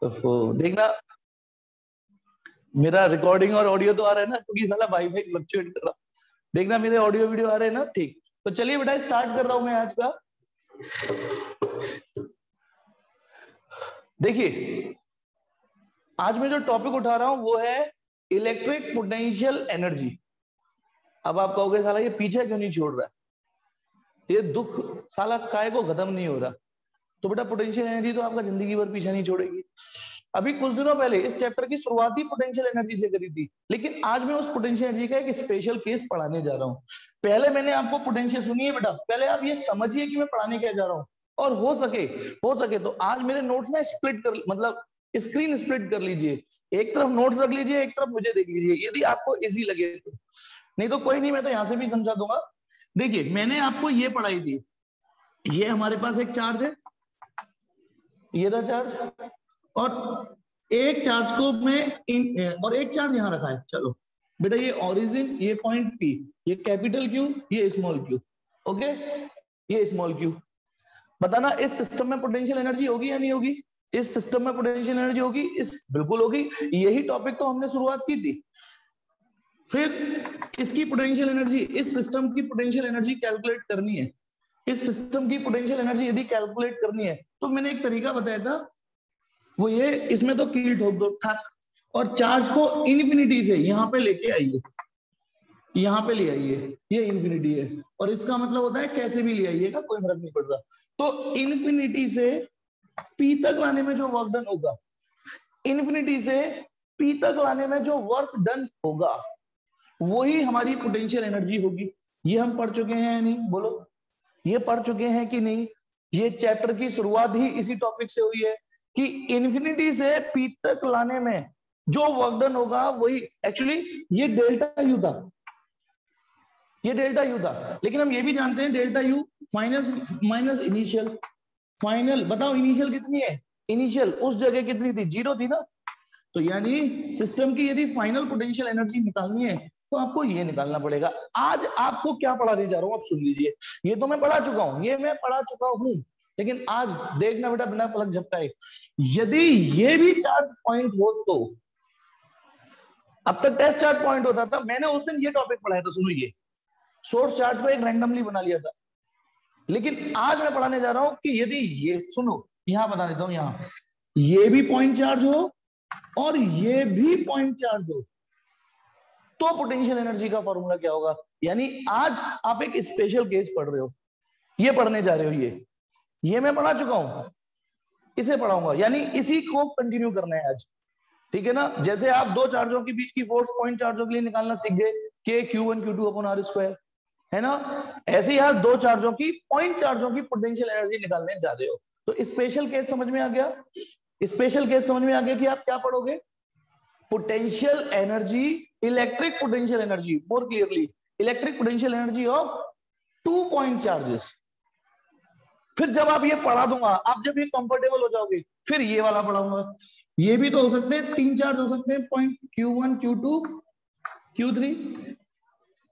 तो देखना मेरा रिकॉर्डिंग और ऑडियो तो आ रहा है ना, क्योंकि साला वाईफाई फ्लक्चुएट कर रहा। देखना मेरे ऑडियो वीडियो आ रहे हैं ना, ठीक। तो चलिए बेटा स्टार्ट कर रहा हूं मैं आज का। देखिए आज मैं जो टॉपिक उठा रहा हूं वो है इलेक्ट्रिक पोटेंशियल एनर्जी। अब आप कहोगे साला ये पीछे क्यों नहीं छोड़ रहा है, ये दुख साला काय को खत्म नहीं हो रहा। तो बेटा पोटेंशियल एनर्जी तो आपका जिंदगी भर पीछे नहीं छोड़ेगी। अभी कुछ दिनों पहले इस चैप्टर की शुरुआत ही पोटेंशियल एनर्जी से करी थी, लेकिन आज मैं उस पोटेंशियल एनर्जी का एक स्पेशल केस पढ़ाने जा रहा हूं। पहले मैंने आपको पोटेंशियल, सुनिए बेटा, पहले आप ये समझिए कि मैं पढ़ाने क्या जा रहा हूं। और हो सके तो आज मेरे नोट्स में स्प्लिट कर, मतलब स्क्रीन स्प्लिट कर लीजिए। एक तरफ नोट्स रख लीजिए, एक तरफ मुझे देख लीजिए, यदि आपको इजी लगे तो। नहीं तो कोई नहीं, मैं तो यहां से भी समझा दूंगा। देखिए मैंने आपको ये पढ़ाई थी, ये हमारे पास एक चार्ज है, ये रहा चार्ज, और एक चार्ज को मैं और एक चार्ज यहां रखा है। चलो बेटा ये ओरिजिन, ये पॉइंट पी, ये कैपिटल क्यू, ये स्मॉल क्यू। ओके, ये स्मॉल क्यू। बताना इस सिस्टम में पोटेंशियल एनर्जी होगी या नहीं होगी? इस सिस्टम में पोटेंशियल एनर्जी होगी, इस बिल्कुल होगी। यही टॉपिक तो हमने शुरुआत की थी। फिर इसकी पोटेंशियल एनर्जी, इस सिस्टम की पोटेंशियल एनर्जी कैलकुलेट करनी है। इस सिस्टम की पोटेंशियल एनर्जी यदि कैलकुलेट करनी है तो मैंने एक तरीका बताया था, वो ये, इसमें तो कील ठोक दो ठक, और चार्ज को इन्फिनिटी से यहां पे लेके आइए, यहां पे ले आइए, ये इन्फिनिटी है। और इसका मतलब होता है कैसे भी ले आइएगा, कोई फर्क नहीं पड़ रहा। तो इन्फिनिटी से पी तक लाने में जो वर्क डन होगा, इन्फिनिटी से पी तक लाने में जो वर्क डन होगा, वही हमारी पोटेंशियल एनर्जी होगी। ये हम पढ़ चुके हैं या नहीं, बोलो, ये पढ़ चुके हैं कि नहीं? ये चैप्टर की शुरुआत ही इसी टॉपिक से हुई है कि इन्फिनिटी से पी तक लाने में जो वर्क डन होगा वही, एक्चुअली ये डेल्टा यू था, ये डेल्टा यू था। लेकिन हम ये भी जानते हैं delta U minus initial, final. बताओ इनिशियल कितनी है? इनिशियल उस जगह कितनी थी? 0 थी ना। तो यानी सिस्टम की यदि फाइनल पोटेंशियल एनर्जी निकालनी है तो आपको ये निकालना पड़ेगा। आज आपको क्या पढ़ाने जा रहा हूं आप सुन लीजिए। ये तो मैं पढ़ा चुका हूं, ये मैं पढ़ा चुका हूं, लेकिन आज देखना बेटा बिना पलक झपकाए, यदि ये भी चार्ज पॉइंट हो तो, अब तक टेस्ट चार्ज पॉइंट होता था, मैंने उस दिन ये टॉपिक पढ़ाया था, सुनो, ये सोर्स चार्ज को एक रैंडमली बना लिया था। लेकिन आज मैं पढ़ाने जा रहा हूं कि यदि ये, सुनो यहां बता देता हूं, यहां ये भी पॉइंट चार्ज हो और ये भी पॉइंट चार्ज हो तो पोटेंशियल एनर्जी का फॉर्मूला क्या होगा। यानी आज आप एक स्पेशल केस पढ़ रहे हो, ये पढ़ने जा रहे हो, ये मैं पढ़ा चुका हूं, इसे पढ़ाऊंगा, यानी इसी को कंटिन्यू करना है आज, ठीक है ना। जैसे आप दो चार्जों के बीच की फोर्स पॉइंट चार्जों के लिए निकालना सीख गए, के Q1 Q2 upon R square, है ना। ऐसे ही आज दो चार्जों की, पॉइंट चार्जों की पोटेंशियल एनर्जी निकालने जा रहे हो। तो स्पेशल केस समझ में आ गया? स्पेशल केस समझ में आ गया कि आप क्या पढ़ोगे? Potential energy, electric potential energy, more clearly electric potential energy of 2 point charges. फिर जब आप ये पढ़ा दूंगा, आप जब ये कंफर्टेबल हो जाओगे, फिर ये वाला पढ़ाऊंगा। ये भी तो हो सकते हैं, 3 चार्ज हो सकते हैं, पॉइंट Q1 Q2 Q3।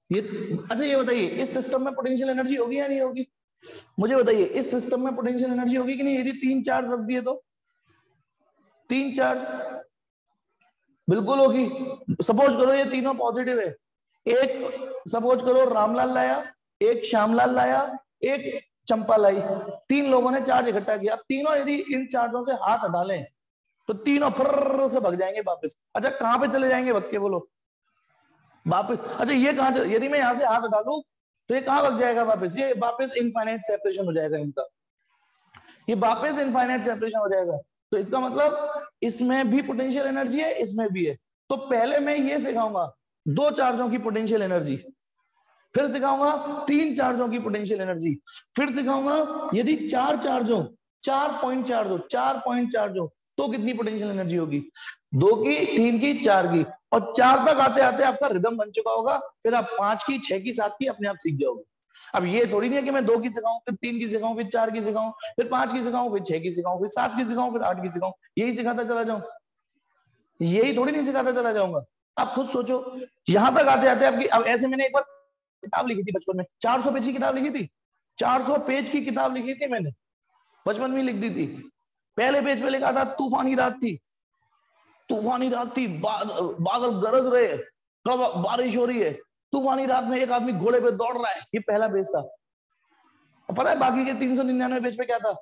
ये अच्छा ये बताइए, इस सिस्टम में पोटेंशियल एनर्जी होगी या नहीं होगी? मुझे बताइए, इस सिस्टम में पोटेंशियल एनर्जी होगी कि नहीं? यदि 3 चार्ज रख दिए तो 3 चार्ज बिल्कुल होगी। सपोज करो ये तीनों पॉजिटिव है, एक सपोज करो रामलाल लाया, एक श्यामलाल लाया, एक चंपा लाई, 3 लोगों ने चार्ज इकट्ठा किया। तीनों यदि इन चार्जों से हाथ हटा लें तो तीनों फर्र से भग जाएंगे वापस। अच्छा कहां पे चले जाएंगे भग के, बोलो? वापस। अच्छा ये कहां से, यदि मैं यहां से हाथ हटा लूं तो ये कहां भग जाएगा वापस? ये वापस इनफाइनाइट सेपरेशन हो जाएगा इनका, ये वापस इनफाइनाइट सेपरेशन हो जाएगा। तो इसका मतलब इसमें भी पोटेंशियल एनर्जी है, इसमें भी है। तो पहले मैं ये सिखाऊंगा 2 चार्जों की पोटेंशियल एनर्जी, फिर सिखाऊंगा 3 चार्जों की पोटेंशियल एनर्जी, फिर सिखाऊंगा यदि 4 चार्जों, 4 पॉइंट चार्ज हो, 4 पॉइंट चार्ज हो तो कितनी पोटेंशियल एनर्जी होगी। 2 की, 3 की, 4 की, और 4 तक आते आते आपका रिदम बन चुका होगा। फिर आप 5 की, 6 की, 7 की अपने आप सीख जाओगे। अब ये थोड़ी नहीं है कि मैं 2 की सिखाऊं, फिर 3 की सिखाऊं, फिर 4 की सिखाऊं, फिर 5 की सिखाऊं, फिर 6 की सिखाऊं, फिर 7 की सिखाऊं, फिर 8 की सिखाऊं, यही सिखाता चला जाऊं। यही थोड़ी नहीं सिखाता चला जाऊंगा। आप खुद सोचो, यहां तक आते आते आपकी, अब ऐसे मैंने एक बार किताब लिखी थी बचपन में, 400 पेज की किताब लिखी थी, 400 पेज की किताब लिखी थी मैंने, बचपन में लिख दी थी। पहले पेज पे लिखा था तूफानी रात थी, तूफानी रात थी, बादल गरज रहे, कब बारिश हो रही है, तूफानी रात में एक आदमी घोड़े पे दौड़ रहा है, ये पहला पेज था। पता है बाकी के 399 पेज पे क्या था?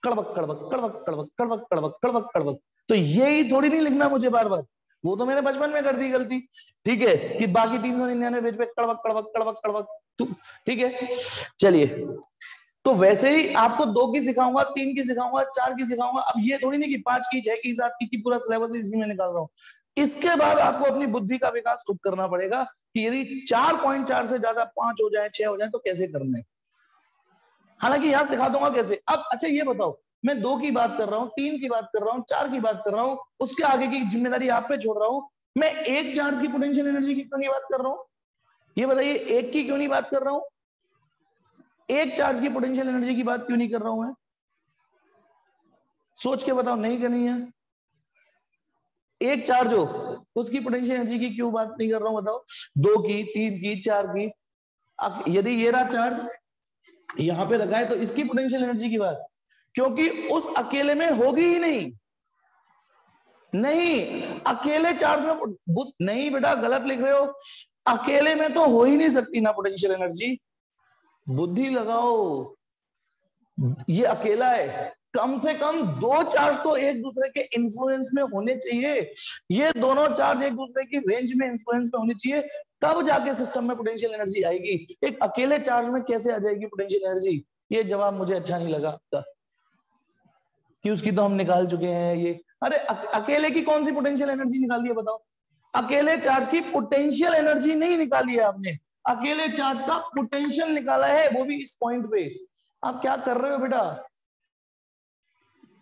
कड़बक कड़बक कड़बक कड़बक कड़बक कड़बक कड़बक कड़बक। तो यही थोड़ी नहीं लिखना मुझे बार बार, वो तो मैंने बचपन में कर दी गलती, ठीक है, कि बाकी 399 पेज पे कड़बक कड़बक कड़बक कड़बक, ठीक है। चलिए, तो वैसे ही आपको 2 की सिखाऊंगा, 3 की सिखाऊंगा, 4 की सिखाऊंगा। अब ये थोड़ी नहीं कि 5 की, 6 की, 7 की पूरा सिलेबस इसी में निकाल रहा हूँ। इसके बाद आपको अपनी बुद्धि का विकास खुद करना पड़ेगा कि यदि 4.4 से ज्यादा 5 हो जाए, 6 हो जाए तो कैसे करने। हालांकि यहां सिखा दूंगा कैसे। अब अच्छा ये बताओ, मैं 2 की बात कर रहा हूँ, 3 की बात कर रहा हूँ, 4 की बात कर रहा हूँ, उसके आगे की जिम्मेदारी आप पे छोड़ रहा हूँ। मैं एक चार्ज की पोटेंशियल एनर्जी की क्यों नहीं बात कर रहा हूँ? ये बताइए, एक की क्यों नहीं बात कर रहा हूँ? एक चार्ज की पोटेंशियल एनर्जी की बात क्यों नहीं कर रहा हूं मैं? सोच के बताओ, नहीं करनी है? एक चार्ज हो उसकी पोटेंशियल एनर्जी की क्यों बात नहीं कर रहा हूं बताओ? 2 की, 3 की, 4 की। अब यदि ये रहा चार्ज यहां पे रखा है तो इसकी पोटेंशियल एनर्जी की बात, क्योंकि उस अकेले में होगी ही नहीं। नहीं, अकेले चार्ज में नहीं बेटा, गलत लिख रहे हो। अकेले में तो हो ही नहीं सकती ना पोटेंशियल एनर्जी, बुद्धि लगाओ। ये अकेला है, कम से कम 2 चार्ज तो एक दूसरे के इन्फ्लुएंस में होने चाहिए। ये दोनों चार्ज एक दूसरे की रेंज में इन्फ्लुएंस में होनी चाहिए, तब जाके सिस्टम में पोटेंशियल एनर्जी आएगी। एक अकेले चार्ज में कैसे आ जाएगी पोटेंशियल एनर्जी? ये जवाब मुझे अच्छा नहीं लगा आपका, कि उसकी तो हम निकाल चुके हैं ये। अरे अकेले की कौन सी पोटेंशियल एनर्जी निकाली है बताओ? अकेले चार्ज की पोटेंशियल एनर्जी नहीं निकाली है आपने, अकेले चार्ज का पोटेंशियल निकाला है, वो भी इस पॉइंट पे। आप क्या कर रहे हो बेटा?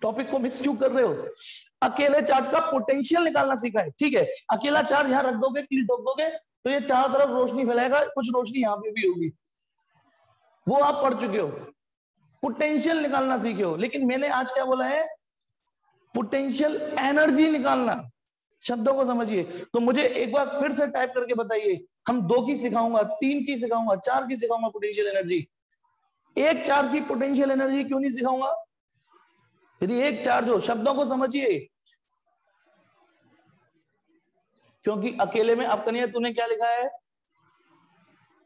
टॉपिक को मिक्स क्यों कर रहे हो? अकेले चार्ज का पोटेंशियल निकालना सीखा है, ठीक है। अकेला चार्ज यहां रख दोगे, कील ठोक दोगे तो ये चारों तरफ रोशनी फैलाएगा, कुछ रोशनी यहां पे भी होगी, वो आप पढ़ चुके हो। पोटेंशियल निकालना सीखे हो, लेकिन मैंने आज क्या बोला है? पोटेंशियल एनर्जी निकालना। शब्दों को समझिए। तो मुझे एक बार फिर से टाइप करके बताइए, हम 2 की सिखाऊंगा, 3 की सिखाऊंगा, 4 की सिखाऊंगा पोटेंशियल एनर्जी, एक चार्ज की पोटेंशियल एनर्जी क्यों नहीं सिखाऊंगा? यदि एक चार्ज हो, शब्दों को समझिए, क्योंकि अकेले में। अब कन्हैया तूने क्या लिखा है?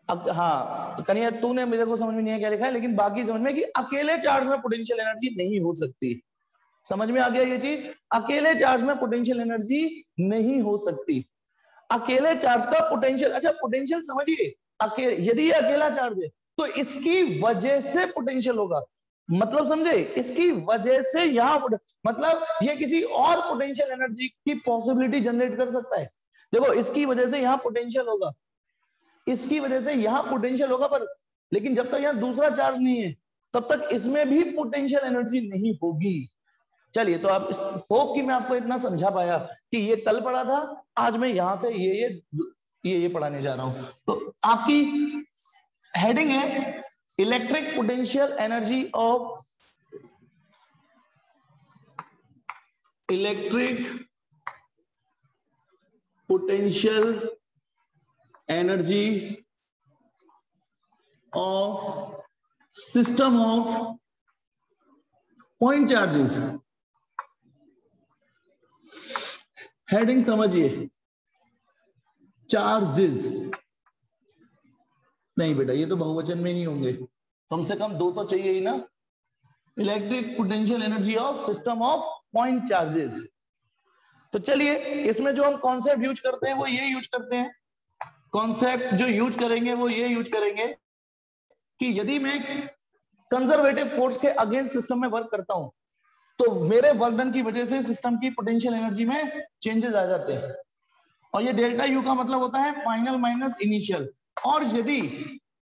अब हाँ कन्हैया तूने, मेरे को समझ में नहीं है क्या लिखा है, लेकिन बाकी समझ में कि अकेले चार्ज में पोटेंशियल एनर्जी नहीं हो सकती। समझ में आ गया ये चीज? अकेले चार्ज में पोटेंशियल एनर्जी नहीं हो सकती। अकेले चार्ज का पोटेंशियल, अच्छा पोटेंशियल समझिए, यदि ये अकेला चार्ज है तो इसकी वजह से पोटेंशियल होगा। मतलब समझे? इसकी वजह से यहां मतलब ये किसी और पोटेंशियल एनर्जी की पॉसिबिलिटी जनरेट कर सकता है। देखो, इसकी वजह से यहां पोटेंशियल होगा, इसकी वजह से यहां पोटेंशियल होगा, पर लेकिन जब तक यहां दूसरा चार्ज नहीं है तब तक इसमें भी पोटेंशियल एनर्जी नहीं होगी। चलिए, तो आप होप कि मैं आपको इतना समझा पाया कि ये कल पढ़ा था, आज मैं यहां से ये पढ़ाने जा रहा हूं। तो आपकी हेडिंग है electric potential energy of system of point charges. Heading समझिए, चार्जेस। नहीं बेटा, ये तो बहुवचन में नहीं होंगे, कम से कम 2 तो चाहिए ही ना। Electric potential energy of system of point charges. तो चलिए, इसमें जो हम कॉन्सेप्ट यूज करते हैं वो ये यूज करते हैं, कॉन्सेप्ट जो यूज करेंगे वो ये यूज करेंगे कि यदि मैं कंजर्वेटिव फोर्स के अगेंस्ट सिस्टम में वर्क करता हूं तो मेरे वर्क की वजह से सिस्टम की पोटेंशियल एनर्जी में चेंजेस आ जाते हैं। और ये डेल्टा यू का मतलब होता है फाइनल माइनस इनिशियल। और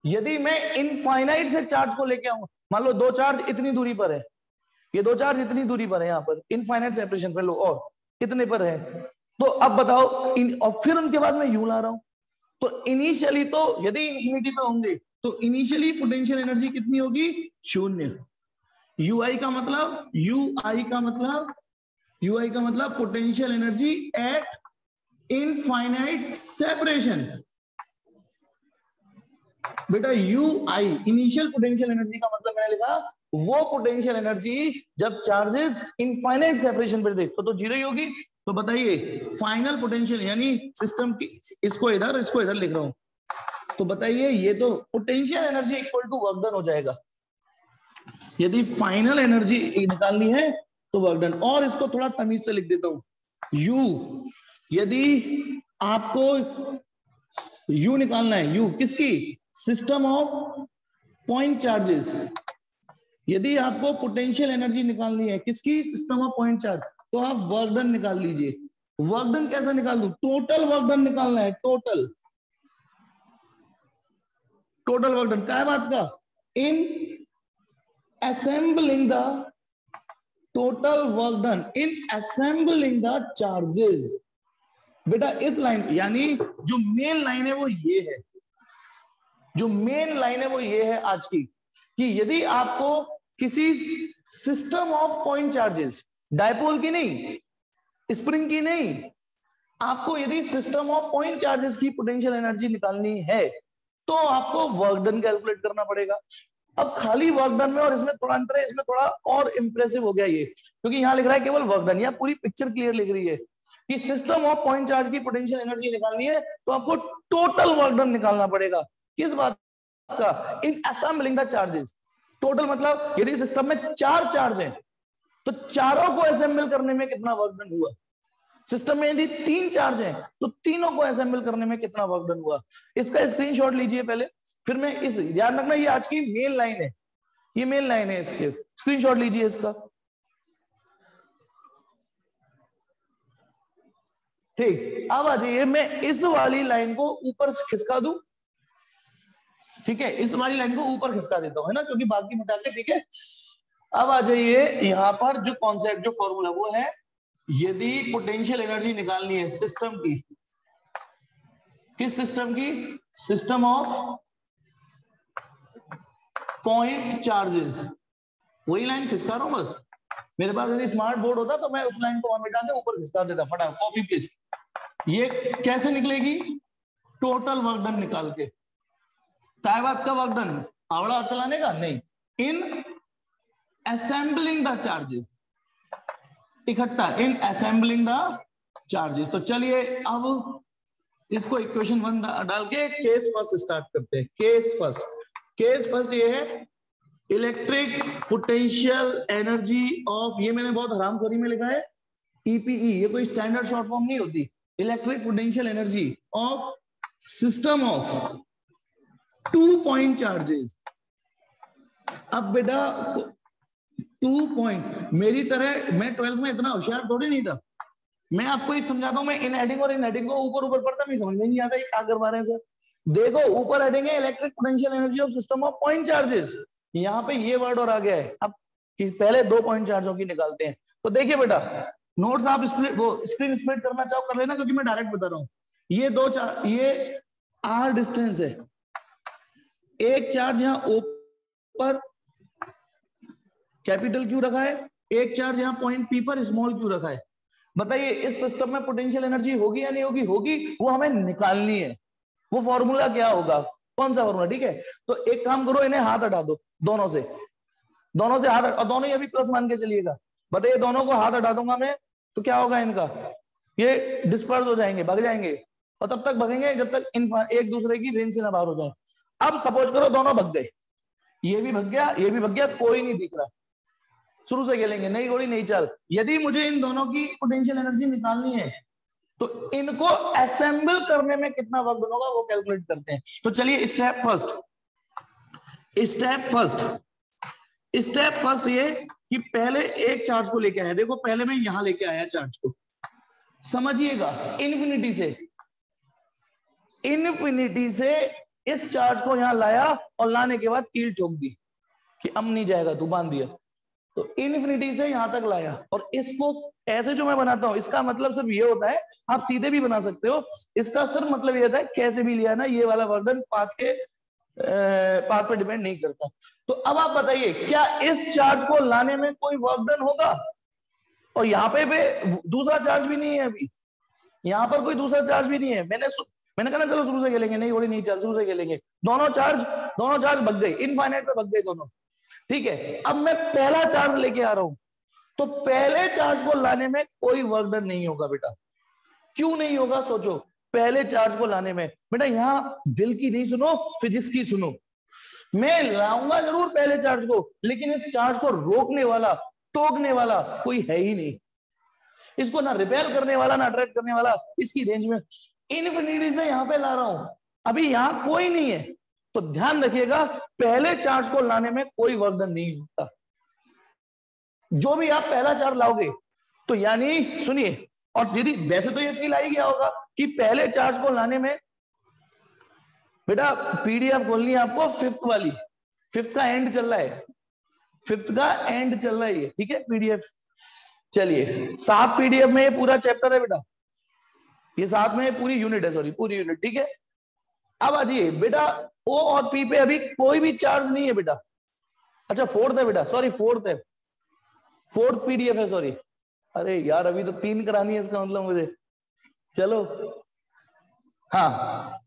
यदि मैं इनफाइनाइट से चार्ज को लेके आऊं, मान लो 2 चार्ज इतनी दूरी पर है, ये 2 चार्ज इतनी दूरी पर है, यहां पर इनफाइनाइट सेपरेशन पर लो, और इतने पर है, तो अब बताओ और फिर उनके बाद मैं यू ला रहा हूं, तो इनिशियली तो यदि इंफिनिटी पे होंगे तो इनिशियली पोटेंशियल एनर्जी कितनी होगी? 0। यूआई का मतलब potential energy at infinite separation. बेटा यूआई इनिशियल पोटेंशियल एनर्जी का मतलब मैंने लिखा वो पोटेंशियल एनर्जी जब चार्जेस इनफाइनाइट सेपरेशन पर थे तो जीरो ही होगी। तो बताइए फाइनल पोटेंशियल यानी सिस्टम की, इसको इधर लिख रहा हूं, तो बताइए ये तो potential energy equal to work done हो जाएगा। यदि फाइनल एनर्जी निकालनी है तो वर्क डन। और इसको थोड़ा तमीज से लिख देता हूं, यू, यदि आपको यू निकालना है, यू किसकी, सिस्टम ऑफ पॉइंट चार्जेस, यदि आपको पोटेंशियल एनर्जी निकालनी है किसकी, सिस्टम ऑफ पॉइंट चार्ज, तो आप वर्क डन निकाल लीजिए। वर्क डन कैसे निकाल दूं, टोटल वर्क डन निकालना है, टोटल वर्क डन। क्या है बात का, in assembling the total work done in assembling the charges. बेटा इस लाइन यानी जो मेन लाइन है वो ये है, जो मेन लाइन है वो ये है आज की, कि यदि आपको किसी system of point charges, dipole की नहीं, स्प्रिंग की नहीं, आपको यदि सिस्टम ऑफ पॉइंट चार्जेस की पोटेंशियल एनर्जी निकालनी है तो आपको वर्क डन कैलकुलेट करना पड़ेगा। अब खाली वर्क डन में और इसमें थोड़ा अंतर है, इसमें थोड़ा और इंप्रेसिव हो गया ये, क्योंकि यहां लिख रहा है केवल वर्क डन, या पूरी पिक्चर क्लियर लिख रही है कि सिस्टम ऑफ पॉइंट चार्ज की पोटेंशियल एनर्जी निकालनी है तो आपको टोटल वर्क डन निकालना पड़ेगा। किस बात का, in assembling the charges. Total मतलब यदि सिस्टम में 4 चार्ज हैं तो चारों को असेंबल करने में कितना वर्क डन हुआ, सिस्टम में यदि 3 चार्ज हैं तो तीनों को असेंबल करने में कितना वर्क डन हुआ। इसका स्क्रीनशॉट लीजिए पहले, फिर मैं इस, ध्यान रखना ये आज की मेन लाइन है, ये मेन लाइन है, इसके स्क्रीनशॉट लीजिए इसका। ठीक, अब आ जाइए, मैं इस वाली लाइन को ऊपर खिसका दूं, ठीक है, इस वाली लाइन को ऊपर खिसका देता हूं, है ना, क्योंकि बाकी मिटा के, ठीक है। अब आ जाइए यहां पर जो कॉन्सेप्ट, जो फॉर्मूला वो है, यदि पोटेंशियल एनर्जी निकालनी है सिस्टम की, किस सिस्टम की, सिस्टम ऑफ पॉइंट चार्जेस, वही लाइन खिसका रहा हूं बस। मेरे पास यदि स्मार्ट बोर्ड होता तो मैं उस लाइन को मिटा के ऊपर खिसका देता, फटाफट कॉपी पेस्ट। ये कैसे निकलेगी, टोटल वर्क डन निकाल के। काय बात का वर्क डन, आवड़ा चलाने का नहीं, इन असेंबलिंग द चार्जेस, इकट्ठा, इन असेंबलिंग द चार्जेस। तो चलिए अब इसको इक्वेशन 1 डाल के केस फर्स्ट स्टार्ट करते हैं। केस फर्स्ट ये है, इलेक्ट्रिक पोटेंशियल एनर्जी ऑफ, ये मैंने बहुत हरामखोरी में लिखा है ईपीई, ये कोई स्टैंडर्ड शॉर्ट फॉर्म नहीं होती, electric potential energy of system of 2 point charges. अब बेटा 2 पॉइंट, मेरी तरह मैं 12th में इतना होशियार थोड़ी नहीं था, मैं आपको एक समझाता हूं, मैं इन हेडिंग और इन हेडिंग को ऊपर पढ़ता, मैं समझ में नहीं आता क्या करवा रहे हैं सर। देखो ऊपर हेडिंग है electric potential energy of system of point charges, यहाँ पे ये वर्ड और आ गया है। अब पहले 2 पॉइंट चार्जों की निकालते हैं। तो देखिए बेटा, नोट्स आप स्क्रीन स्प्लिट करना चाहो कर लेना, क्योंकि मैं डायरेक्ट बता रहा हूँ। ये 2 चार्ज, ये आर डिस्टेंस है, एक चार्ज यहाँ ओ पर कैपिटल क्यू रखा है, एक चार्ज यहाँ पॉइंट पी पर स्मॉल क्यू रखा है। बताइए इस सिस्टम में पोटेंशियल एनर्जी होगी या नहीं होगी, होगी, वो हमें निकालनी है। वो फॉर्मूला क्या होगा, कौन सा फॉर्मूला, ठीक है। तो एक काम करो, इन्हें हाथ हटा दो, दोनों से हाथ, और दोनों ही अभी प्लस मान के चलिएगा। बताइए दोनों को हाथ हटा दूंगा मैं तो क्या होगा, इनका ये डिस्पर्स हो जाएंगे, भाग जाएंगे, और तब तक भगेंगे जब तक एक दूसरे की रेंज से ना बाहर हो जाए। अब सपोज करो दोनों भग गए, ये भी भग गया, ये भी भग गया, कोई नहीं दिख रहा, शुरू से खेलेंगे, नई घोड़ी नई चाल। यदि मुझे इन दोनों की पोटेंशियल एनर्जी निकालनी है तो इनको असेंबल करने में कितना वक्त होगा वो कैलकुलेट करते हैं। तो चलिए स्टेप फर्स्ट ये कि पहले एक चार्ज को लेके आया, देखो पहले मैं यहां लेके आया चार्ज को, समझिएगा, इन्फिनिटी से इस चार्ज को यहां लाया और लाने के बाद कील ठोक दी कि अब नहीं जाएगा, तू बांध दिया। तो इन्फिनिटी से यहां तक लाया, और इसको ऐसे जो मैं बनाता हूं, इसका मतलब सिर्फ ये होता है, आप सीधे भी बना सकते हो, इसका सिर्फ मतलब ये होता है कैसे भी लिया ना, ये वाला वर्डन पाथ पे डिपेंड नहीं करता। तो अब आप बताइए क्या इस चार्ज को लाने में कोई वर्क डन होगा, और यहाँ पे दूसरा चार्ज भी नहीं है, अभी यहाँ पर कोई दूसरा चार्ज भी नहीं है। मैंने कहा ना चलो शुरू से खेलेंगे, नहीं घोड़ी नहीं चल, शुरू से खेलेंगे। दोनों चार्ज भग गए, इनफाइनाइट पे भग गए दोनों। ठीक है, अब मैं पहला चार्ज लेके आ रहा हूं, तो पहले चार्ज को लाने में कोई वर्क डन नहीं होगा बेटा। क्यों नहीं होगा सोचो, पहले चार्ज को लाने में बेटा, यहां दिल की नहीं सुनो, फिजिक्स की सुनो। मैं लाऊंगा जरूर पहले चार्ज को, लेकिन इस चार्ज को रोकने वाला, टोकने वाला कोई है ही नहीं। इसको ना रिपेल करने वाला, ना अट्रैक्ट करने वाला, इसकी रेंज में इनफिनिटी से यहां पे ला रहा हूं, अभी यहां कोई नहीं है। तो ध्यान रखिएगा, पहले चार्ज को लाने में कोई वर्क डन नहीं होता। जो भी आप पहला चार्ज लाओगे, तो यानी सुनिए, और यदि वैसे तो ये फील आ ही गया होगा कि पहले चार्ज को लाने में बेटा, पीडीएफ खोलनी है आपको फिफ्थ वाली, फिफ्थ का एंड चल रहा है, फिफ्थ का एंड चल रहा है ये, ठीक है पीडीएफ। चलिए, 7 पीडीएफ में ये पूरा चैप्टर है बेटा, ये 7 में पूरी यूनिट है, सॉरी पूरी यूनिट, ठीक है। अब आ जाइए बेटा, ओ और पी पे अभी कोई भी चार्ज नहीं है बेटा। अच्छा फोर्थ है बेटा, सॉरी फोर्थ है, फोर्थ पीडीएफ है, सॉरी। अरे यार अभी तो 3 करानी है, इसका मतलब मुझे। चलो हाँ,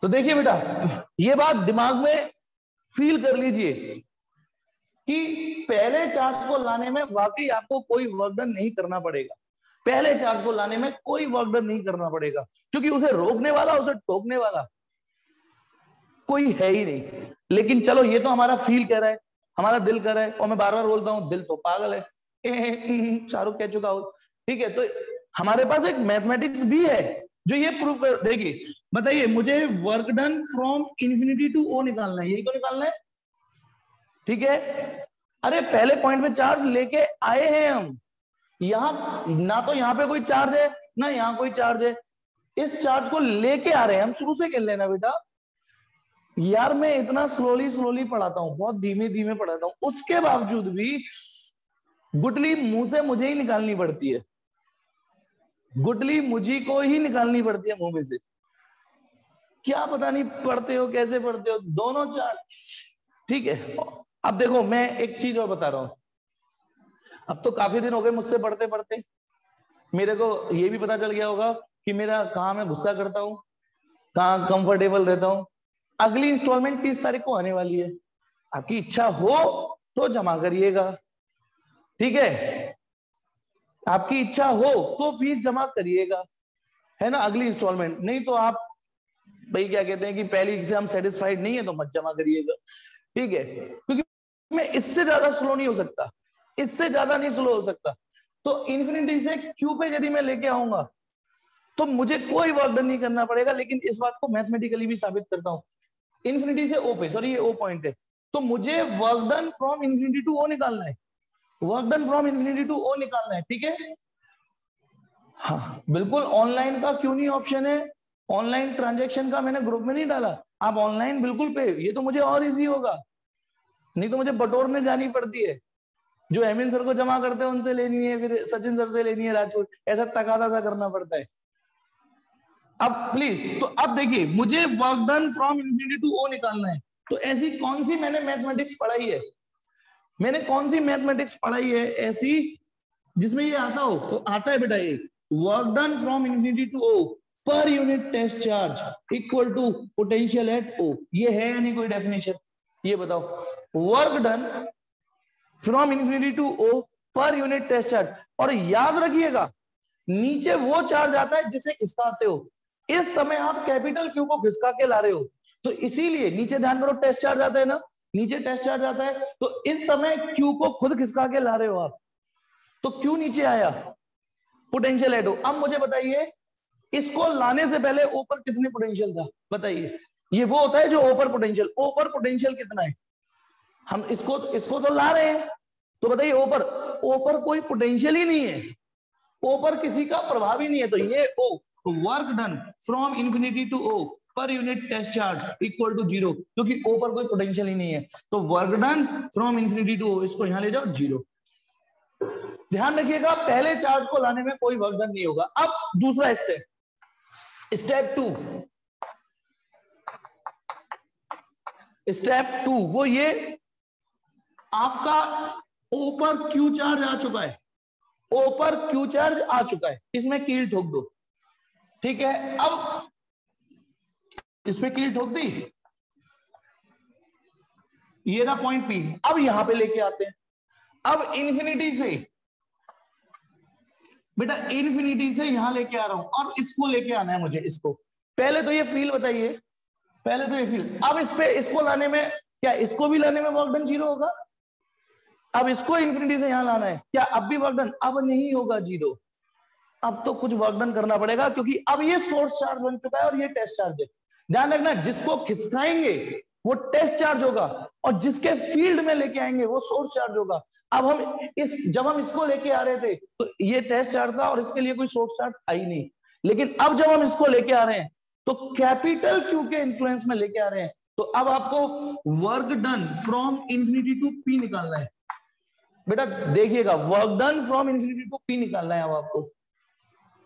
तो देखिए बेटा, ये बात दिमाग में फील कर लीजिए कि पहले चार्ज को लाने में वाकई आपको कोई वर्क डन नहीं करना पड़ेगा। पहले चार्ज को लाने में कोई वर्क डन नहीं करना पड़ेगा, क्योंकि उसे रोकने वाला, उसे टोकने वाला कोई है ही नहीं। लेकिन चलो, ये तो हमारा फील कह रहा है, हमारा दिल कह रहा है, और मैं बार बार बोलता हूं दिल तो पागल है, शाहरुख कह चुका हो, ठीक है। तो हमारे पास एक मैथमेटिक्स भी है जो ये प्रूव कर देगी। बताइए, मुझे work done from infinity to O निकालना है, यही तो निकालना है, ठीक है। अरे पहले पॉइंट पे चार्ज लेके आए हैं हम, यहां ना तो यहां पे कोई चार्ज है, ना यहां कोई चार्ज है, इस चार्ज को लेके आ रहे हैं हम, शुरू से कर लेना बेटा। यार मैं इतना स्लोली स्लोली पढ़ाता हूं, बहुत धीमे धीमे पढ़ाता हूं, उसके बावजूद भी गुटली मुंह से मुझे ही निकालनी पड़ती है, गुटली मुझी को ही निकालनी पड़ती है मुंह में से। क्या पता नहीं पढ़ते हो कैसे पढ़ते हो दोनों चार्ज, ठीक है। अब देखो, मैं एक चीज और बता रहा हूं, अब तो काफी दिन हो गए मुझसे पढ़ते पढ़ते, मेरे को ये भी पता चल गया होगा कि मेरा कहाँ मैं गुस्सा करता हूँ, कहाँ कंफर्टेबल रहता हूँ। अगली इंस्टॉलमेंट 30 तारीख को आने वाली है, आपकी इच्छा हो तो जमा करिएगा, ठीक है, आपकी इच्छा हो तो फीस जमा करिएगा, है ना, अगली इंस्टॉलमेंट। नहीं तो आप भाई क्या कहते हैं कि पहली से हम सेटिस्फाइड नहीं है तो मत जमा करिएगा, ठीक है। क्योंकि मैं इससे ज्यादा स्लो नहीं हो सकता, इससे ज्यादा नहीं स्लो हो सकता। तो इन्फिनिटी से क्यू पे यदि मैं लेके आऊंगा तो मुझे कोई वर्क डन नहीं करना पड़ेगा, लेकिन इस बात को मैथमेटिकली भी साबित करता हूं। इन्फिनिटी से ओ पे, सॉरी ये ओ पॉइंट है, तो मुझे work done from infinity to O निकालना है, work done from infinity to O निकालना है, ठीक है। हाँ बिल्कुल, ऑनलाइन का क्यों नहीं ऑप्शन है, ऑनलाइन ट्रांजैक्शन का मैंने ग्रुप में नहीं डाला, आप ऑनलाइन बिल्कुल पे, ये तो मुझे और इजी होगा, नहीं तो मुझे बटोरने जानी पड़ती है, जो हेमंत सर को जमा करते हैं उनसे लेनी है, फिर सचिन सर से लेनी है, राजपूत, ऐसा तकादा सा करना पड़ता है। अब प्लीज, तो अब देखिए, मुझे work done from infinity to O निकालना है, तो ऐसी कौन सी मैंने मैथमेटिक्स पढ़ाई है, मैंने कौन सी मैथमेटिक्स पढ़ाई है ऐसी जिसमें ये आता हो, तो आता है बेटा, ये work done from infinity to O per unit test charge equal to potential at O, ये है या नहीं कोई डेफिनेशन, ये बताओ। Work done from infinity to O per unit test charge, और याद रखिएगा नीचे वो चार्ज आता है जिसे खिसकाते हो, इस समय आप कैपिटल क्यू को खिसका के ला रहे हो, तो इसीलिए नीचे ध्यान करो, टेस्ट चार्ज आता है ना, नीचे टेस्ट चार्ज आता है, तो इस समय क्यू को खुद खिसका के ला रहे हो आप, तो क्यू नीचे आया, पोटेंशियल ऐड हो। अब मुझे बताइए, इसको लाने से पहले ऊपर कितनी पोटेंशियल था, बताइए। ये वो होता है जो ऊपर पोटेंशियल, ऊपर पोटेंशियल कितना है, हम इसको तो ला रहे हैं, तो बताइए ऊपर, ऊपर कोई पोटेंशियल ही नहीं है, ऊपर किसी का प्रभाव ही नहीं है, तो ये O work done from infinity to O per unit test charge equal to 0, क्योंकि ओ पर कोई पोटेंशियल ही नहीं है, तो work done from infinity to O, इसको यहां ले जाओ 0। ध्यान रखिएगा, पहले चार्ज को लाने में कोई वर्क डन नहीं होगा। अब दूसरा स्टेप, स्टेप 2, स्टेप 2 वो ये, आपका ऊपर क्यू चार्ज आ चुका है, ऊपर क्यू चार्ज आ चुका है, इसमें कील ठोक दो, ठीक है। अब इसमें कील ठोक दी, ये ना पॉइंट पी, अब यहां पे लेके आते हैं। अब इन्फिनिटी से बेटा, इन्फिनिटी से यहां लेके आ रहा हूं और इसको लेके आना है मुझे। इसको पहले तो ये फील बताइए, पहले तो ये फील। अब इस पे इसको लाने में, क्या इसको भी लाने में वर्क डन 0 होगा? अब इसको इन्फिनिटी से यहां लाना है, क्या अब भी वर्क डन? अब नहीं होगा 0। अब तो कुछ वर्क डन करना पड़ेगा, क्योंकि अब ये सोर्स चार्ज बन चुका है और ये टेस्ट चार्ज है। ध्यान रखना, जिसको खिसकाएंगे वो टेस्ट चार्ज होगा और जिसके फील्ड में लेके आएंगे वो सोर्स चार्ज होगा। अब हम जब हम इसको लेके आ रहे थे तो ये टेस्ट चार्ज था और इसके लिए कोई सोर्स चार्ज आई नहीं, लेकिन अब जब हम इसको लेके आ रहे हैं तो कैपिटल क्यू के इन्फ्लुएंस में लेके आ रहे हैं। तो अब आपको work done from infinity to P निकालना है। बेटा देखिएगा, work done from infinity to P निकालना है। अब आपको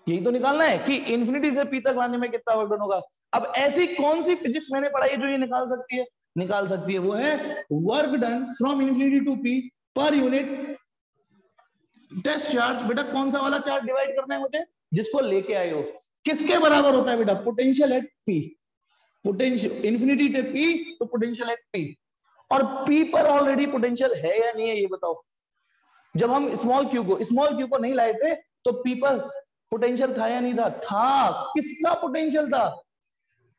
यही तो निकालना है कि इंफिनिटी से पी तक लाने में कितना वर्क डन होगा। अब ऐसी कौन सी फिजिक्स मैंने पढ़ाई है जो ये निकाल सकती है? निकाल सकती है, वो है work done from infinity to P per unit test charge. बेटा कौन सा वाला चार्ज डिवाइड करना है मुझे? जिसको लेके आए हो। किसके बराबर होता है बेटा? Potential at P. Potential infinity to P तो पोटेंशियल एट पी, और पी पर ऑलरेडी पोटेंशियल है या नहीं है ये बताओ। जब हम स्मॉल क्यू को नहीं लाए थे तो पी पर पोटेंशियल था या नहीं था? था। किसका पोटेंशियल था?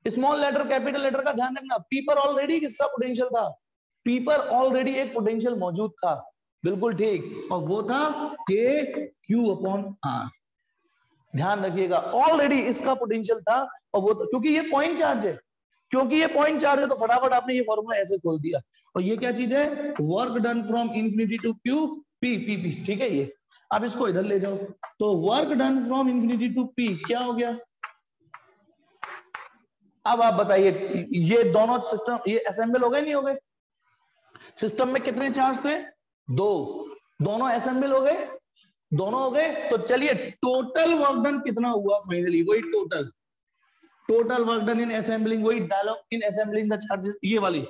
स्मॉल लेटर कैपिटल लेटर का ध्यान रखना। पी पर ऑलरेडी किसका पोटेंशियल था? पी पर ऑलरेडी एक पोटेंशियल मौजूद था। बिल्कुल ठीक, और वो था के क्यू अपॉन आर। ध्यान रखिएगा, ऑलरेडी इसका पोटेंशियल था और वो क्योंकि ये पॉइंट चार्ज है, तो फटाफट आपने ये फॉर्मूला ऐसे खोल दिया। और ये क्या चीज है? Work done from infinity to Q P P P. ठीक है, ये अब इसको इधर ले जाओ तो work done from infinity to P क्या हो गया? अब आप बताइए, ये दोनों सिस्टम ये असेंबल हो गए नहीं हो गए? सिस्टम में कितने चार्ज थे? 2। दोनों असेंबल हो गए, दोनों हो गए। तो चलिए टोटल वर्क डन कितना हुआ फाइनली? वही total work done in assembling, वही dialogue in assembling the charges, ये वाली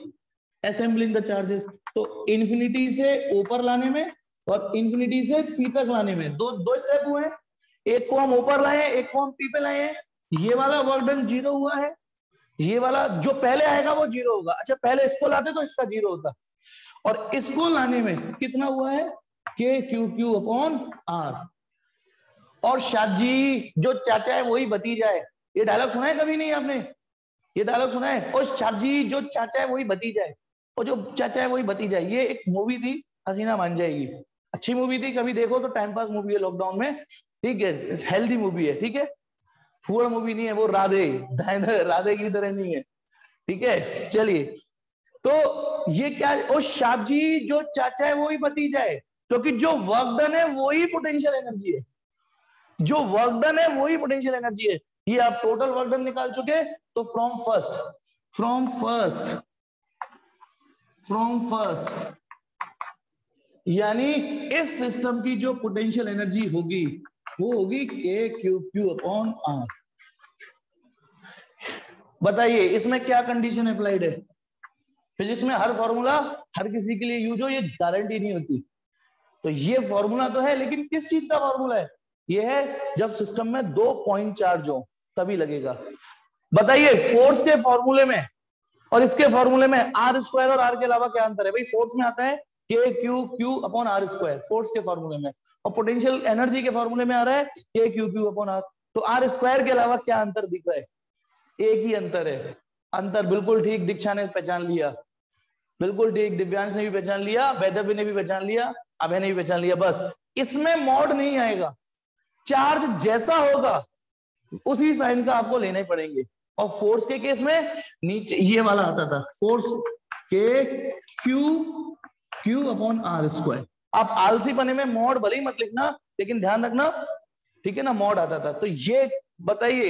असेंबलिंग द चार्जेस। तो इंफिनिटी से ऊपर लाने में और इंफिनिटी से पी तक लाने में दो स्टेप हुए हैं। एक को हम ऊपर लाए हैं, एक को हम पी पे लाए हैं। ये वाला वर्क डन 0 हुआ है, ये वाला जो पहले आएगा वो 0 होगा। अच्छा पहले इसको लाते तो इसका 0 होता, और इसको लाने में कितना हुआ है? K Q Q upon are. और शाह जी जो चाचा है वही भतीजा है, ये डायलॉग सुना है कभी नहीं आपने? ये डायलॉग सुना है? और शाह जी जो चाचा है वही भतीजा है, और जो चाचा है वही भतीजा है। ये एक मूवी थी, हसीना मान जाएगी, अच्छी मूवी थी, कभी देखो तो टाइम पास मूवी है लॉकडाउन में। ठीक है, हेल्दी मूवी है। ठीक है, फूड मूवी नहीं है वो, राधे की तरह नहीं है। ठीक है, चलिए तो ये क्या? ओ शाह जी जो चाचा है वही भतीजा है, क्योंकि जो वर्क डन है वही पोटेंशियल एनर्जी है, जो वर्क डन है वही पोटेंशियल एनर्जी है। ये आप टोटल वर्क डन निकाल चुके, तो फ्रॉम फर्स्ट यानी इस सिस्टम की जो पोटेंशियल एनर्जी होगी वो होगी के क्यू क्यू अपॉन आर। बताइए इसमें क्या कंडीशन अप्लाइड है? फिजिक्स में हर फॉर्मूला हर किसी के लिए यूज हो ये गारंटी नहीं होती। तो ये फॉर्मूला तो है, लेकिन किस चीज का फॉर्मूला है? ये है जब सिस्टम में 2 पॉइंट चार्ज हो तभी लगेगा। बताइए फोर्स के फॉर्मूले में और इसके फॉर्मूले में आर स्क्वायर और आर के अलावा क्या अंतर है? भाई फोर्स में आता है K Q Q upon R square, force के फॉर्मूले में, और पोटेंशियल एनर्जी के फॉर्मूले में आ रहा है K Q Q upon are. तो आर स्क्वायर के अलावा क्या अंतर दिख रहा है? एक ही अंतर है। अंतर बिल्कुल ठीक, दीक्षा ने पहचान लिया, बिल्कुल ठीक, दिव्यांश ने भी पहचान लिया, वैदव्य ने भी पहचान लिया, अभय ने भी पहचान लिया। बस इसमें मॉड नहीं आएगा, चार्ज जैसा होगा उसी साइन का आपको लेने पड़ेंगे। और फोर्स के केस में नीचे ये वाला आता था, फोर्स के क्यू अपॉन आर स्क्वायर। आप आलसी बने में मॉड भले ही मत लिखना, लेकिन ध्यान रखना, ठीक है ना, मॉड आता था। तो ये बताइए,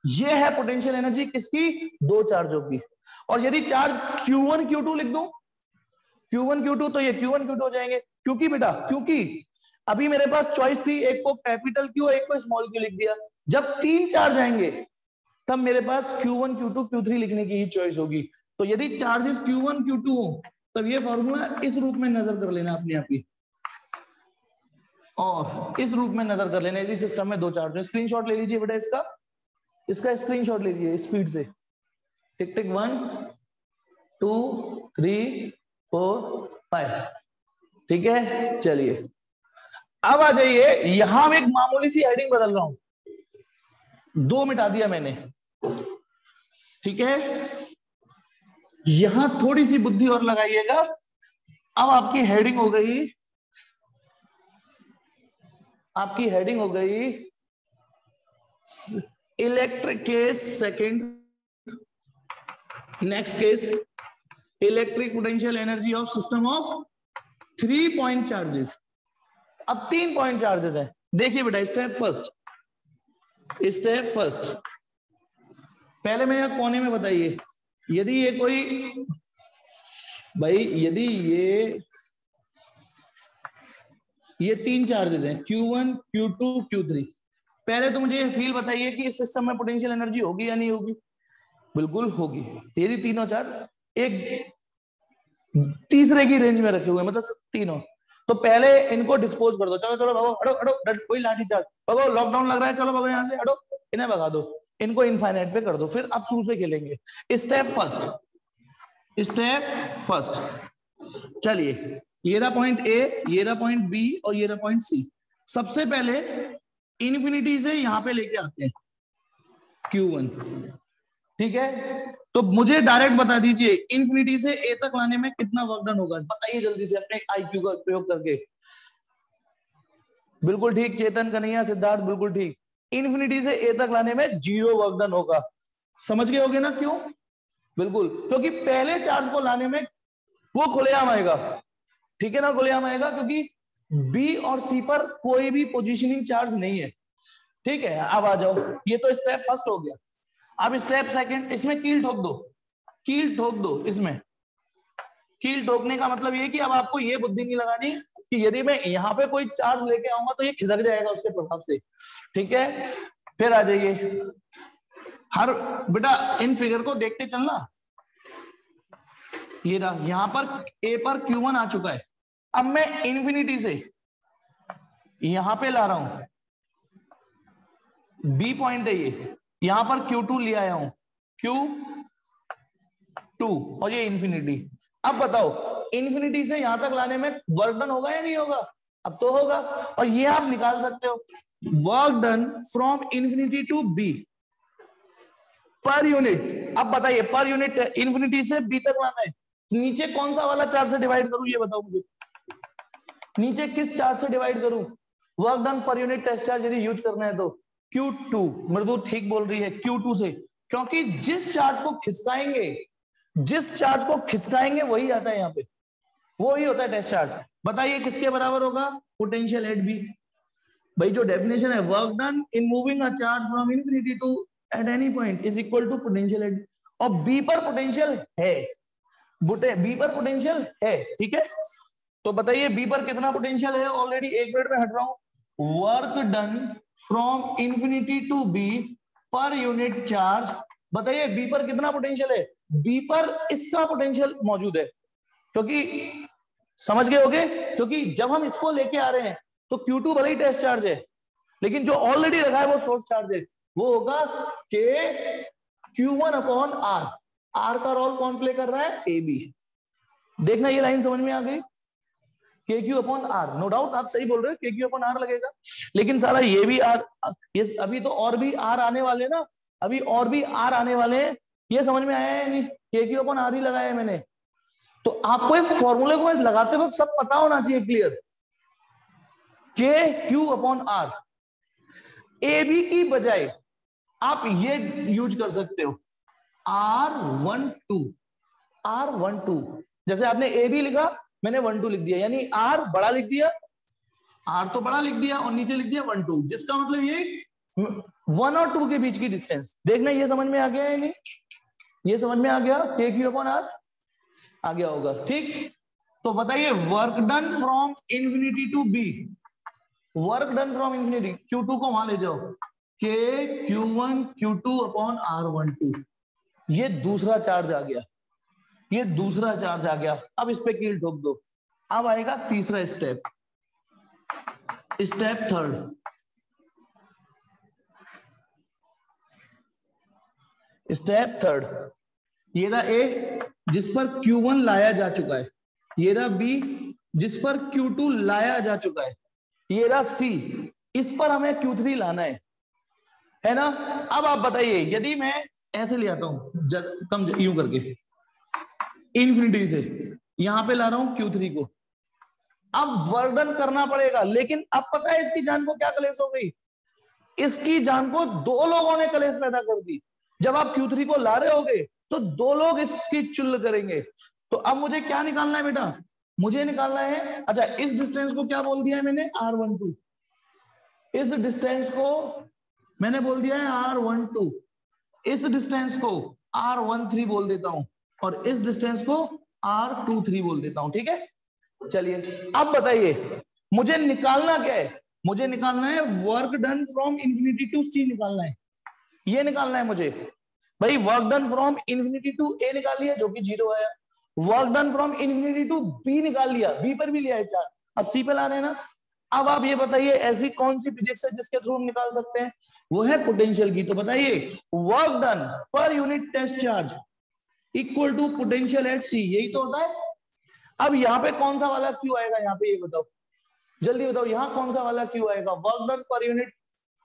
ये है पोटेंशियल एनर्जी किसकी? 2 चार्जों की। और यदि चार्ज Q1 Q2 लिख दूं, Q1 Q2, तो ये Q1 Q2 हो जाएंगे। क्योंकि बेटा, क्योंकि अभी मेरे पास चॉइस थी, एक को कैपिटल क्यू एक को स्मॉल क्यू लिख दिया। जब 3 चार्ज आएंगे तब मेरे पास Q1 Q2 Q3 लिखने की ही चॉइस होगी। तो यदि चार्जेस Q1 Q2 हो तब ये फॉर्मूला इस रूप में नजर कर लेना अपने आप ही, और इस रूप में नजर कर लेना। यदि सिस्टम में 2 चार्ज है, स्क्रीनशॉट ले लीजिए बेटा, इसका स्क्रीनशॉट ले लीजिए स्पीड से। टिक टिक 1 2 3 4 5। ठीक है, चलिए अब आ जाइए, यहां मैं एक मामूली सी हेडिंग बदल रहा हूं, 2 मिटा दिया मैंने। ठीक है, यहां थोड़ी सी बुद्धि और लगाइएगा। अब आपकी हेडिंग हो गई, आपकी हेडिंग हो गई electric case second, next case electric potential energy of system of 3 point charges. अब 3 पॉइंट चार्जेस हैं। देखिए बेटा, स्टेप फर्स्ट, स्टेप फर्स्ट, पहले मैं यहां कोने में बताइए, यदि ये कोई भाई, यदि ये 3 चार्जेस हैं Q1 Q2 Q3, पहले तो मुझे ये फील बताइए कि इस सिस्टम में पोटेंशियल एनर्जी होगी या नहीं होगी? बिल्कुल होगी। यदि तीनों चार्ज एक तीसरे की रेंज में रखे हुए, मतलब तीनों, तो पहले इनको डिस्पोज कर दो। चलो चलो भगो, हटो हटो, कोई लाठी चार्ज, भगो, लॉकडाउन लग रहा है, चलो भगो यहाँ से, हटो, इन्हें भगा दो, इनको इनफाइनाइट पे कर दो, फिर अब शुरू से खेलेंगे। स्टेप फर्स्ट, स्टेप फर्स्ट, चलिए ये रहा पॉइंट ए, ये रहा पॉइंट बी और ये रहा पॉइंट सी। सबसे पहले इन्फिनिटी से यहां पे लेके आते हैं Q1। ठीक है, तो मुझे डायरेक्ट बता दीजिए इन्फिनिटी से ए तक लाने में कितना वर्क डन होगा, बताइए जल्दी से अपने आईक्यू का प्रयोग करके। बिल्कुल ठीक चेतन, कन्हैया, सिद्धार्थ, बिल्कुल ठीक। इन्फिनिटी से ए तक लाने में 0 वर्क डन होगा। समझ गए होगे ना क्यों? बिल्कुल, क्योंकि पहले चार्ज को लाने में वो खुलेआम आएगा। ठीक है ना, खुलेआम आएगा, क्योंकि बी और सी पर कोई भी पोजीशनिंग चार्ज नहीं है। ठीक है, अब आ जाओ, ये तो स्टेप फर्स्ट हो गया। अब स्टेप सेकंड, इसमें कील ठोक दो, कील ठोक दो। इसमें कील ठोकने का मतलब ये कि अब आपको ये बुद्धि नहीं लगानी कि यदि मैं यहां पे कोई चार्ज लेके आऊंगा तो ये खिसक जाएगा उसके प्रभाव से। ठीक है, फिर आ जाइए, हर बेटा इन फिगर को देखते चलना। ये रहा, यहां पर ए पर Q1 आ चुका है। अब मैं इन्फिनिटी से यहां पे ला रहा हूं, बी पॉइंट है ये, यहां पर Q2 ले आया हूं, Q2 और ये इन्फिनिटी। अब बताओ इन्फिनिटी से यहां तक लाने में वर्क डन होगा या नहीं होगा? अब तो होगा। और ये आप निकाल सकते हो, work done from infinity to B per unit. अब बताइए पर यूनिट इन्फिनिटी से बी तक लाना है, नीचे कौन सा वाला चार्ज से डिवाइड करूं ये बताओ मुझे, नीचे किस चार्ज से डिवाइड करूं? Work done per unit test charge यदि यूज करना है तो Q2, मृदु ठीक बोल रही है, Q2 से, क्योंकि जिस चार्ज को खिसकाएंगे, जिस चार्ज को खिसकाएंगे वही आता है यहाँ पे, वो ही होता है टेस्ट चार्ज। बताइए किसके बराबर होगा? Potential at B. भाई जो डेफिनेशन है, work done in moving a charge from infinity to at any point is equal to potential at, और बी पर पोटेंशियल है, बी पर पोटेंशियल है। ठीक है, तो बताइए बी पर कितना पोटेंशियल है? ऑलरेडी 1 मिनट में हट रहा हूं। Work done from infinity to B per unit charge, बताइए बी पर कितना पोटेंशियल है? बी पर इसका पोटेंशियल मौजूद है, क्योंकि समझ गए होगे, क्योंकि जब हम इसको लेके आ रहे हैं तो Q2 भले ही टेस्ट चार्ज है, लेकिन जो ऑलरेडी रखा है वो सोर्स चार्ज है, वो होगा K Q1 upon R. R का रोल कौन प्ले कर रहा है? A B. देखना ये लाइन समझ में आ गई, K Q upon R, no doubt आप सही बोल रहे हो, के क्यू अपॉन आर लगेगा, लेकिन साला ये भी आर, ये अभी तो और भी आर आने वाले ना, अभी और भी आर आने वाले हैं, ये समझ में आया है नहीं? के क्यू अपॉन आर ही लगाया है मैंने। तो आपको इस फॉर्मूले को लगाते वक्त सब पता होना चाहिए clear, K Q upon R. A B की बजाय आप ये यूज कर सकते हो R12, R12, जैसे आपने ए बी लिखा, मैंने 12 लिख दिया, यानी आर बड़ा लिख दिया, आर तो बड़ा लिख दिया और नीचे लिख दिया 12, जिसका मतलब ये 1 और 2 के बीच की डिस्टेंस। देखना ये समझ में आ गया है नहीं? ये समझ में आ गया, के क्यू अपॉन आर आ गया होगा। ठीक, तो बताइए work done from infinity to B, work done from infinity, Q2 को वहां ले जाओ, के Q1 Q2 अपॉन R12, ये दूसरा चार्ज आ गया, ये दूसरा चार्ज आ गया। अब इस पे कील ठोक दो। अब आएगा तीसरा step, step third, step third, ये था ए जिस पर Q1 लाया जा चुका है, ये रहा बी जिस पर Q2 लाया जा चुका है, ये रहा सी इस पर हमें Q3 लाना है ना। अब आप बताइए यदि मैं ऐसे ले आता हूं कम यूं करके इन्फिनिटी से यहां पे ला रहा हूं Q3 को, अब वर्डन करना पड़ेगा, लेकिन अब पता है इसकी जान को क्या कलेश हो गई, इसकी जान को दो लोगों ने कलेश पैदा कर दी। जब आप Q3 को ला रहे होगे तो दो लोग इसकी चुल्ल करेंगे। तो अब मुझे क्या निकालना है बेटा, मुझे निकालना है, अच्छा इस डिस्टेंस को क्या बोल दिया है मैंने, R12, इस डिस्टेंस को मैंने बोल दिया है R12, इस डिस्टेंस को R13 बोल देता हूं और इस डिस्टेंस को R23 बोल देता हूं, ठीक है। चलिए अब बताइए मुझे निकालना क्या है, मुझे निकालना है work done from infinity to C निकालना है, ये निकालना है मुझे भाई। Work done from infinity to A निकाल लिया जो कि 0 आया, work done from infinity to B निकाल लिया, बी पर भी लिया है 4, अब सी पे ला रहे हैं ना। अब आप ये बताइए ऐसी कौन सी फिजिक्स है जिसके थ्रू हम निकाल सकते हैं, वो है पोटेंशियल की। तो बताइए work done per unit test charge equal to potential at C, यही तो होता है। अब यहाँ पे कौन सा वाला क्यू आएगा, यहाँ पे ये बताओ जल्दी बताओ, यहाँ कौन सा वाला क्यू आएगा, वर्क डन पर यूनिट,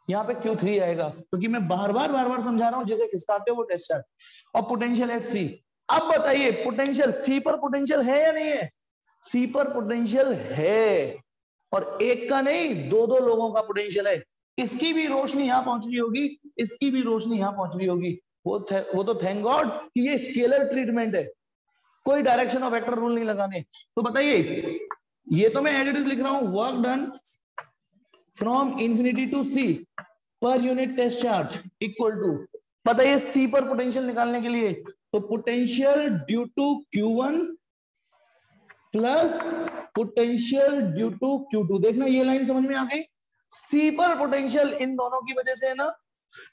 यहाँ पे Q3 आएगा, क्योंकि मैं बार बार समझा रहा हूँ, जिसे खिसकाते हो वो टेस्ट चार्ज और पोटेंशियल एट सी। अब बताइए पोटेंशियल सी पर पोटेंशियल है या नहीं है, सी पर पोटेंशियल है, और एक का नहीं दो दो लोगों का पोटेंशियल है। इसकी भी रोशनी यहाँ पहुंच रही होगी, इसकी भी रोशनी यहाँ पहुंच रही होगी, वो तो थैंक गॉड कि ये स्केलर ट्रीटमेंट है, कोई डायरेक्शन ऑफ वेक्टर रूल नहीं लगाने। तो बताइए ये तो मैं एज इट इज लिख रहा हूं, work done from infinity to C per unit test charge equal to, बताइए सी पर पोटेंशियल निकालने के लिए तो potential due to Q1 plus potential due to Q2। देखना ये लाइन समझ में आ गई, सी पर पोटेंशियल इन दोनों की वजह से है ना,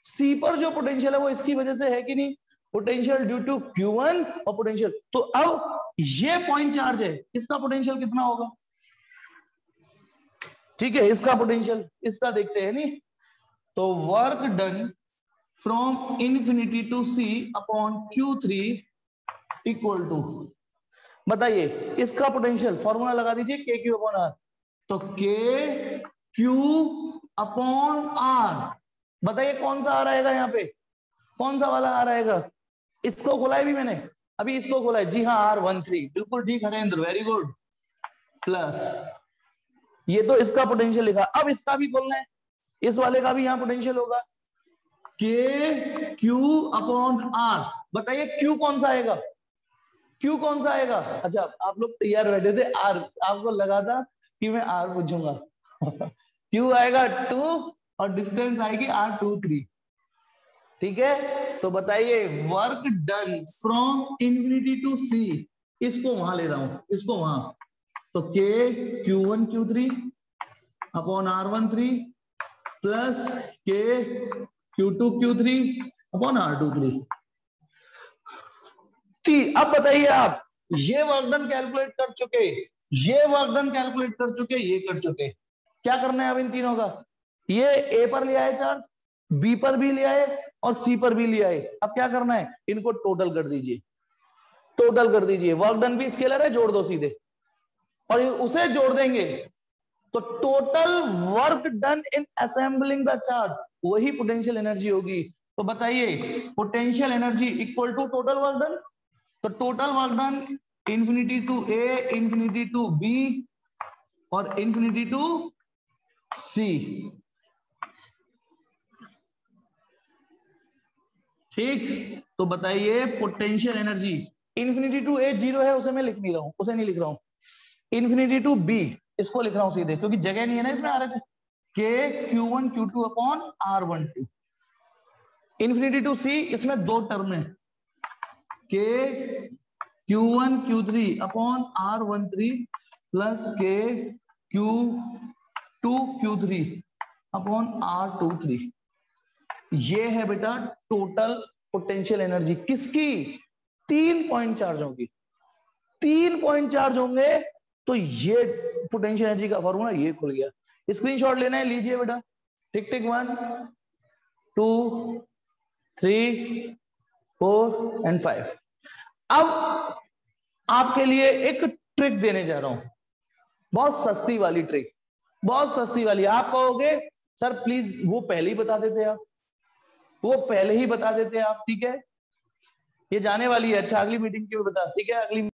सी पर जो पोटेंशियल है वो इसकी वजह से है कि नहीं, पोटेंशियल ड्यू टू Q1 और पोटेंशियल। तो अब ये पॉइंट चार्ज है, इसका पोटेंशियल कितना होगा, ठीक है, इसका पोटेंशियल इसका देखते हैं नहीं। तो work done from infinity to C upon Q3 equal to, बताइए इसका पोटेंशियल फॉर्मूला लगा दीजिए KQ अपॉन R, तो KQ अपॉन R, बताइए कौन सा आ रहेगा यहाँ पे, कौन सा वाला आ रहेगा, इसको खोला है भी मैंने अभी, इसको खोला है जी हाँ R13, बिल्कुल ठीक हरेंद्र, वेरी गुड, प्लस ये तो इसका पोटेंशियल लिखा। अब इसका भी खोलना है, इस वाले का भी यहाँ पोटेंशियल होगा KQ अपॉन R, बताइए Q कौन सा आएगा, Q कौन सा आएगा, अच्छा आप लोग तैयार बैठे थे, R आपको लगा था कि मैं R पूछूंगा Q आएगा 2 और डिस्टेंस आएगी R23, ठीक है। तो बताइए work done from infinity to C, इसको वहां ले रहा हूं, इसको वहां, तो Q1 Q3 upon R13 plus Q2 Q3 upon R23। अब बताइए आप ये वर्क डन कैलकुलेट कर चुके, ये वर्क डन कैलकुलेट कर चुके, ये कर चुके, क्या करना है अब इन तीनों का, ये A पर ले आए चार्ज, B पर भी ले आए और C पर भी ले आए, अब क्या करना है इनको टोटल कर दीजिए, टोटल कर दीजिए, वर्क डन भी स्केलर है जोड़ दो सीधे और उसे जोड़ देंगे तो total work done in assembling the charge वही पोटेंशियल एनर्जी होगी। तो बताइए potential energy equal to total work done, तो total work done infinity to A, infinity to B और इंफिनिटी टू C, ठीक। तो बताइए potential energy infinity to A 0 है, उसे मैं लिख नहीं रहा हूं, उसे नहीं लिख रहा हूं, इंफिनिटी टू B इसको लिख रहा हूं सीधे, क्योंकि जगह नहीं है ना इसमें आ रहे थे, Q1 Q2 upon R12, infinity to C इसमें दो टर्म है, Q1 Q3 upon R13 plus Q2 Q3 upon R23, ये है बेटा टोटल पोटेंशियल एनर्जी किसकी, 3 पॉइंट चार्ज होगी, 3 पॉइंट चार्ज होंगे तो ये पोटेंशियल एनर्जी का फॉर्मूला ये खुल गया। स्क्रीनशॉट लेना है लीजिए बेटा, टिक टिक 1 2 3 4 एंड 5। अब आपके लिए एक ट्रिक देने जा रहा हूं, बहुत सस्ती वाली ट्रिक, बहुत सस्ती वाली। आप कहोगे सर प्लीज वो पहले ही बता देते आप, वो पहले ही बता देते आप, ठीक है ये जाने वाली है। अच्छा अगली मीटिंग की बता, ठीक है अगली